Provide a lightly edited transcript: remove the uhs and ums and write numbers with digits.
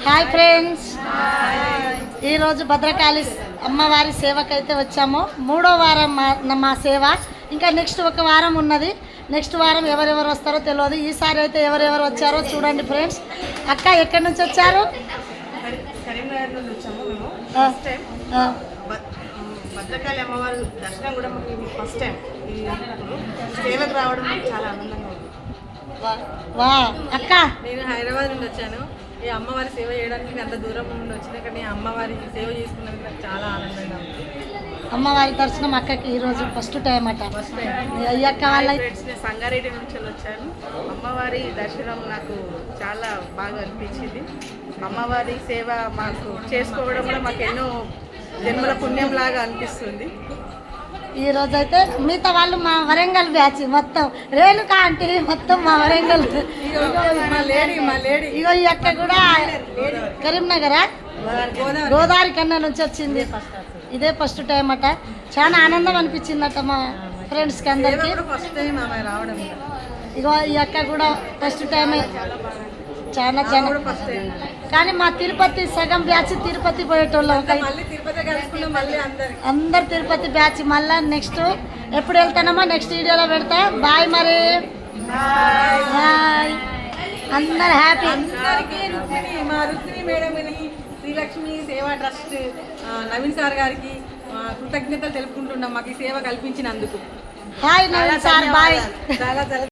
Hi friends, ఈరోజు భద్రకాళి అమ్మవారి సేవకైతే వచ్చాము. 3వ వారం మా సేవ. ఇంకా నెక్స్ట్ ఒక వారం ఉన్నది. నెక్స్ట్ వారం ఎవరెవరు వస్తారో తెలియదు. ఈసారి అయితే ఎవరెవరు వచ్చారో చూడండి ఫ్రెండ్స్. అక్క ఎక్కడి నుంచి వచ్చారు? కరీంనగర్ నుండి వచ్చాము మేము. ఫస్ట్ టైం భద్రకాళి అమ్మవారి దర్శనం కూడా మాకు ఫస్ట్ టైం. సేవకు రావడం చాలా ఆనందంగా ఉంది. వా అక్క, నేను హైదరాబాద్ నుండి వచ్చాను. ఈ అమ్మవారి సేవ చేయడానికి అంత దూరం నుండి వచ్చినా కానీ అమ్మవారి సేవ చేసుకున్నందుకు నాకు చాలా ఆనందంగా ఉంది. అమ్మవారి దర్శనం అక్కకి ఈరోజు ఫస్ట్ టైం అట. ఫస్ట్ టైం ఈ అక్క వాళ్ళ నేను సంగారెడ్డి నుంచి వచ్చాను. అమ్మవారి దర్శనం నాకు చాలా బాగా అనిపించింది. అమ్మవారి సేవ మాకు చేసుకోవడం కూడా మాకు ఎన్నో జన్మల పుణ్యం లాగా అనిపిస్తుంది. ఈ రోజు అయితే మిగతా వాళ్ళు మా వరంగల్ బ్యాచ్ మొత్తం రేణుకా ఆంటీ మొత్తం మా వరంగల్. ఇగో ఈ అక్క కూడా కరీంనగరా గోదావరి కన్నా నుంచి వచ్చింది. ఇదే ఫస్ట్ టైం అట. చాలా ఆనందం అనిపించిందట మా ఫ్రెండ్స్కి అందరికి. రావడం ఇగో ఈ అక్క కూడా ఫస్ట్ టైమే. చాలా జనం కానీ మా తిరుపతి సగం బ్యాచ్ తిరుపతి పోయేటోళ్ళం. అందరు తిరుపతి బ్యాచ్. మళ్ళీ నెక్స్ట్ ఎప్పుడు వెళ్తానమ్మా నెక్స్ట్ వీడియోలో పెడతా. బాయ్ మరి. బాయ్. అందరు హ్యాపీ. మా రుక్మిణి మేడం, శ్రీలక్ష్మి సేవా ట్రస్ట్ నవీన్ సార్ గారికి కృతజ్ఞతలు తెలుపుకుంటున్నాం మాకు ఈ సేవ కల్పించినందుకు. Hi Naveen sir. బాయ్. చాలా